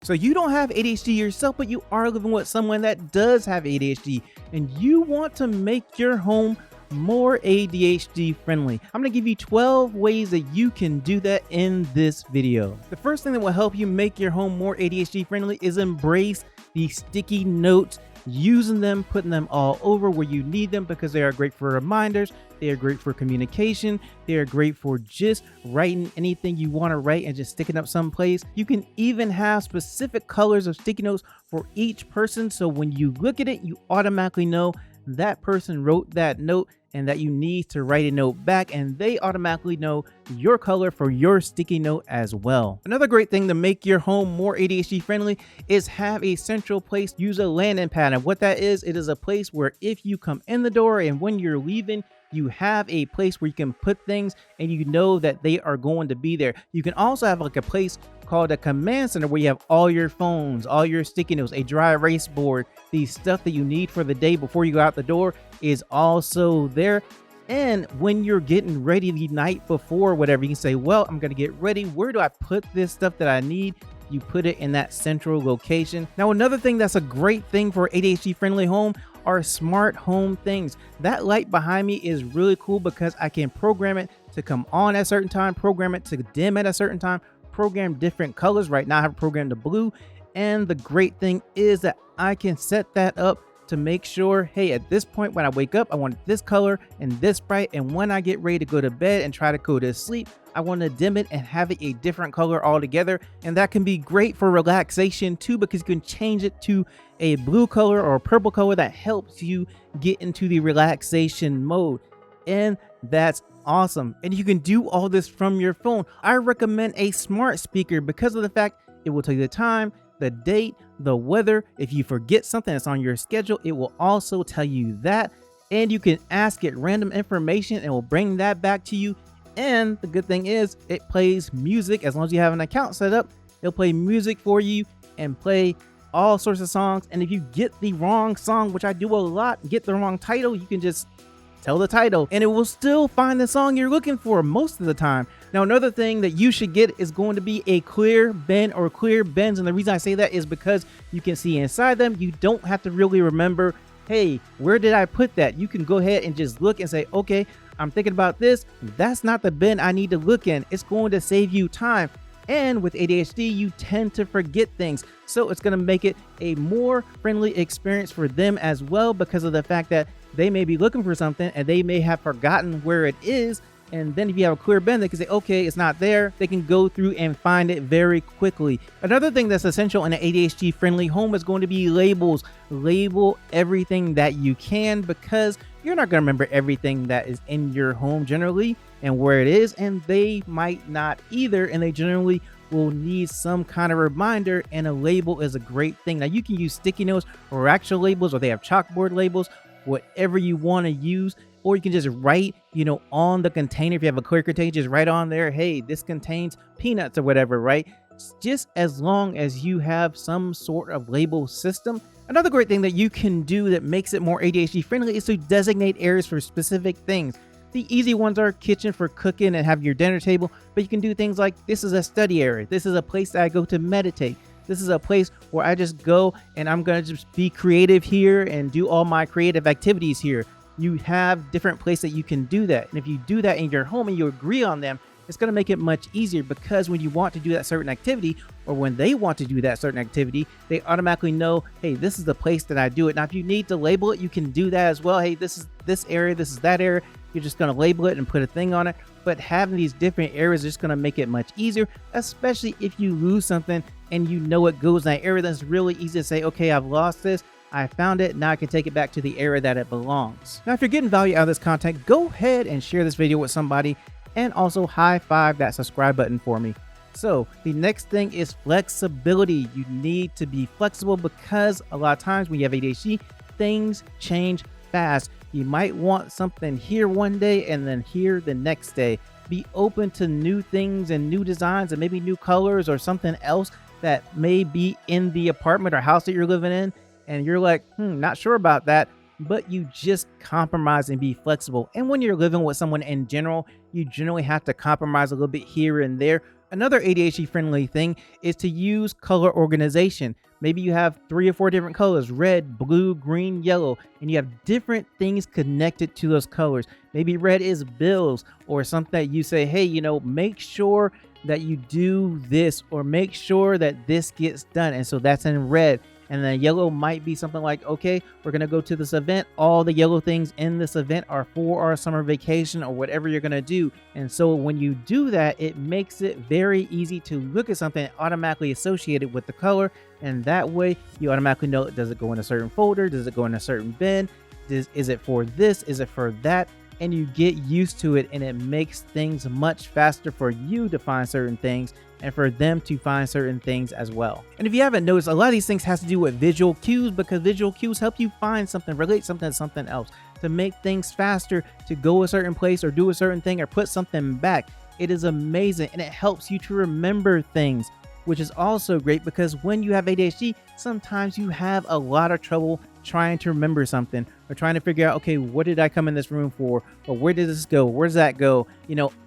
So you don't have ADHD yourself, but you are living with someone that does have ADHD, and you want to make your home more ADHD friendly. I'm going to give you 12 ways that you can do that in this video. The first thing that will help you make your home more ADHD friendly is embrace the sticky notes, using them, putting them all over where you need them, because they are great for reminders, they are great for communication, they are great for just writing anything you want to write and just sticking up someplace. You can even have specific colors of sticky notes for each person, so when you look at it, you automatically know that person wrote that note and that you need to write a note back, and they automatically know your color for your sticky note as well. Another great thing to make your home more ADHD friendly is have a central place. Use a landing pad, and what that is, it is a place where if you come in the door and when you're leaving, you have a place where you can put things and you know that they are going to be there. You can also have like a place called a command center where you have all your phones, all your sticky notes, a dry erase board, the stuff that you need for the day before you go out the door is also there. And when you're getting ready the night before, whatever, you can say, well, I'm going to get ready. Where do I put this stuff that I need? You put it in that central location. Now, another thing that's a great thing for ADHD friendly home are smart home things. That light behind me is really cool because I can program it to come on at a certain time, program it to dim at a certain time, program different colors. Right now I have it programmed to blue. And the great thing is that I can set that up to make sure, hey, at this point when I wake up, I want this color and this bright. And when I get ready to go to bed and try to go to sleep, I want to dim it and have it a different color altogether. And that can be great for relaxation too, because you can change it to a blue color or a purple color that helps you get into the relaxation mode. And that's awesome. And you can do all this from your phone. I recommend a smart speaker because of the fact it will tell you the time, the date, the weather. If you forget something that's on your schedule, it will also tell you that. And you can ask it random information and it will bring that back to you. And the good thing is it plays music. As long as you have an account set up, it'll play music for you and play all sorts of songs. And if you get the wrong song, which I do a lot, get the wrong title, you can just tell the title and it will still find the song you're looking for most of the time. Now, another thing that you should get is going to be a clear bin or clear bins. And the reason I say that is because you can see inside them. You don't have to really remember, hey, where did I put that? You can go ahead and just look and say, okay, I'm thinking about this. That's not the bin I need to look in. It's going to save you time. And with ADHD, you tend to forget things. So it's going to make it a more friendly experience for them as well, because of the fact that they may be looking for something and they may have forgotten where it is. And then if you have a clear bin, they can say, okay, it's not there. They can go through and find it very quickly. Another thing that's essential in an ADHD friendly home is going to be labels. Label everything that you can, because you're not going to remember everything that is in your home generally and where it is, and they might not either, and they generally will need some kind of reminder, and a label is a great thing. Now, you can use sticky notes or actual labels, or they have chalkboard labels, whatever you want to use, or you can just write, on the container. If you have a clear container, just write on there, hey, this contains peanuts or whatever, right? Just as long as you have some sort of label system. Another great thing that you can do that makes it more ADHD friendly is to designate areas for specific things. The easy ones are kitchen for cooking and have your dinner table, but you can do things like, this is a study area. This is a place that I go to meditate. This is a place where I just go and I'm going to just be creative here and do all my creative activities here. You have different places that you can do that. And if you do that in your home and you agree on them, it's going to make it much easier, because when you want to do that certain activity, or when they want to do that certain activity, they automatically know, hey, this is the place that I do it. Now, if you need to label it, you can do that as well. Hey, this is this area, this is that area. You're just going to label it and put a thing on it. But having these different areas is just going to make it much easier, especially if you lose something and you know it goes in that area. That's really easy to say, okay, I've lost this. I found it. Now I can take it back to the area that it belongs. Now, if you're getting value out of this content, go ahead and share this video with somebody, and also high five that subscribe button for me. So the next thing is flexibility. You need to be flexible, because a lot of times when you have ADHD, things change fast. You might want something here one day and then here the next day. Be open to new things and new designs and maybe new colors or something else that may be in the apartment or house that you're living in. And you're like, not sure about that. But you just compromise and be flexible. And when you're living with someone in general, you generally have to compromise a little bit here and there. Another ADHD friendly thing is to use color organization. Maybe you have 3 or 4 different colors: red, blue, green, yellow, and you have different things connected to those colors. Maybe red is bills or something that you say, hey, make sure that you do this, or make sure that this gets done. And so that's in red. And then yellow might be something like, okay, we're going to go to this event. All the yellow things in this event are for our summer vacation or whatever you're going to do. And so when you do that, it makes it very easy to look at something automatically associated with the color. And that way you automatically know, does it go in a certain folder? Does it go in a certain bin? Is it for this? Is it for that? And you get used to it, and it makes things much faster for you to find certain things and for them to find certain things as well. And if you haven't noticed, a lot of these things has to do with visual cues, because visual cues help you find something, relate something to something else, to make things faster, to go a certain place or do a certain thing or put something back. It is amazing, and it helps you to remember things, which is also great, because when you have ADHD, sometimes you have a lot of trouble trying to remember something, or trying to figure out, okay, what did I come in this room for? Or where did this go? Where does that go?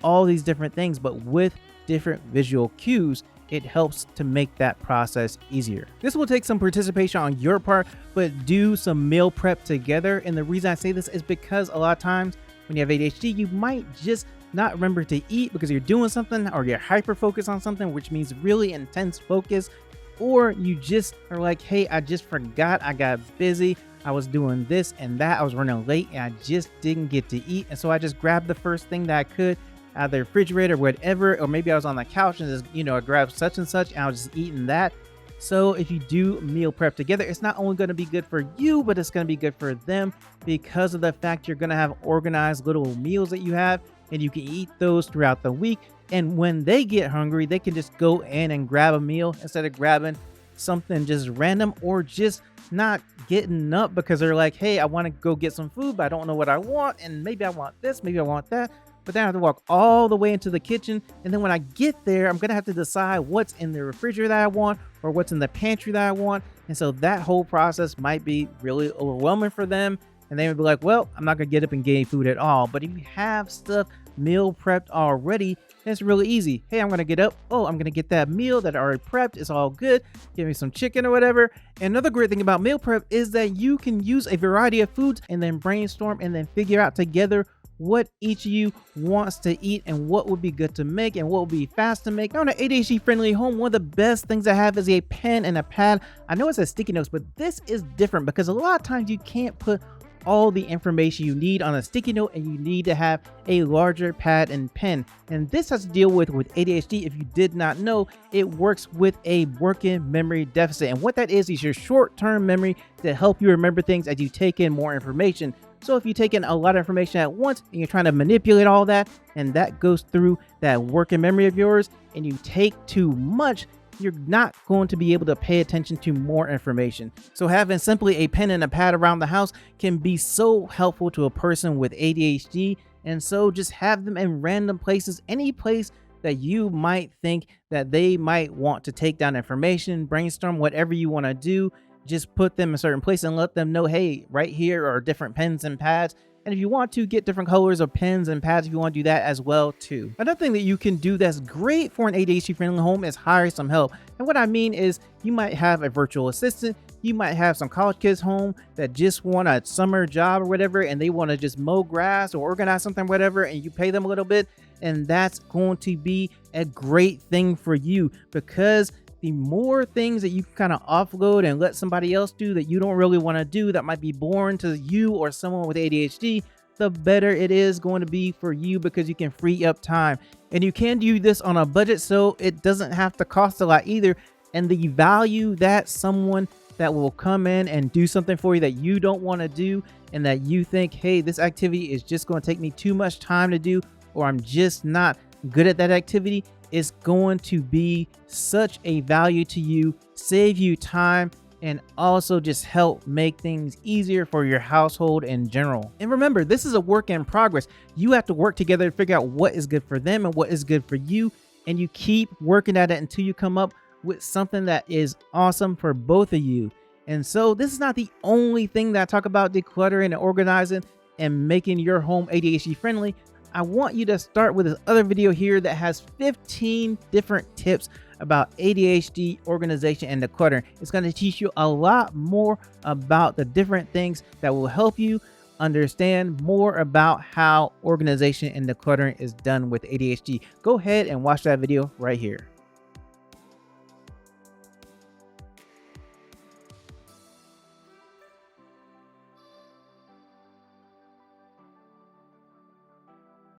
All these different things. But with different visual cues, it helps to make that process easier. This will take some participation on your part, but do some meal prep together. And the reason I say this is because a lot of times when you have ADHD, you might just not remember to eat because you're doing something, or you're hyper focused on something, which means really intense focus. Or you just are like, hey, I just forgot, I got busy, I was doing this and that, I was running late, and I just didn't get to eat. And so I just grabbed the first thing that I could out of the refrigerator, whatever. Or maybe I was on the couch and just, I grabbed such and such, and I was just eating that. So if you do meal prep together, it's not only going to be good for you, but it's going to be good for them, because of the fact you're going to have organized little meals that you have, and you can eat those throughout the week. And when they get hungry, they can just go in and grab a meal instead of grabbing something just random, or just not getting up because they're like, hey, I want to go get some food, but I don't know what I want. And maybe I want this, maybe I want that. But then I have to walk all the way into the kitchen. And then when I get there, I'm going to have to decide what's in the refrigerator that I want, or what's in the pantry that I want. And so that whole process might be really overwhelming for them. And they would be like, well, I'm not going to get up and get any food at all. But if you have stuff meal prepped already, it's really easy. Hey, I'm going to get up. Oh, I'm going to get that meal that I already prepped. It's all good. Give me some chicken or whatever. And another great thing about meal prep is that you can use a variety of foods and then brainstorm and then figure out together what each of you wants to eat and what would be good to make and what would be fast to make. Now, in an ADHD friendly home, one of the best things I have is a pen and a pad. I know it says sticky notes, but this is different because a lot of times you can't put all the information you need on a sticky note, and you need to have a larger pad and pen. And this has to deal with ADHD. If you did not know, it works with a working memory deficit. And what that is your short-term memory to help you remember things as you take in more information. So if you take in a lot of information at once and you're trying to manipulate all that, and that goes through that working memory of yours, and you take too much, you're not going to be able to pay attention to more information. So having simply a pen and a pad around the house can be so helpful to a person with ADHD. And so just have them in random places, any place that you might think that they might want to take down information, brainstorm, whatever you want to do. Just put them in a certain place and let them know, hey, right here are different pens and pads. And if you want to get different colors of pens and pads, if you want to do that as well too. Another thing that you can do that's great for an ADHD friendly home is hire some help. And what I mean is, you might have a virtual assistant. You might have some college kids home that just want a summer job or whatever, and they want to just mow grass or organize something, whatever, and you pay them a little bit. And that's going to be a great thing for you, because the more things that you kind of offload and let somebody else do that you don't really want to do, that might be boring to you or someone with ADHD, the better it is going to be for you, because you can free up time. And you can do this on a budget, so it doesn't have to cost a lot either. And the value that someone that will come in and do something for you that you don't want to do, and that you think, hey, this activity is just going to take me too much time to do, or I'm just not good at that activity, is going to be such a value to you, save you time, and also just help make things easier for your household in general. And remember, this is a work in progress. You have to work together to figure out what is good for them and what is good for you. And you keep working at it until you come up with something that is awesome for both of you. And so this is not the only thing that I talk about decluttering and organizing and making your home ADHD friendly. I want you to start with this other video here that has 15 different tips about ADHD, organization, and decluttering. It's going to teach you a lot more about the different things that will help you understand more about how organization and decluttering is done with ADHD. Go ahead and watch that video right here.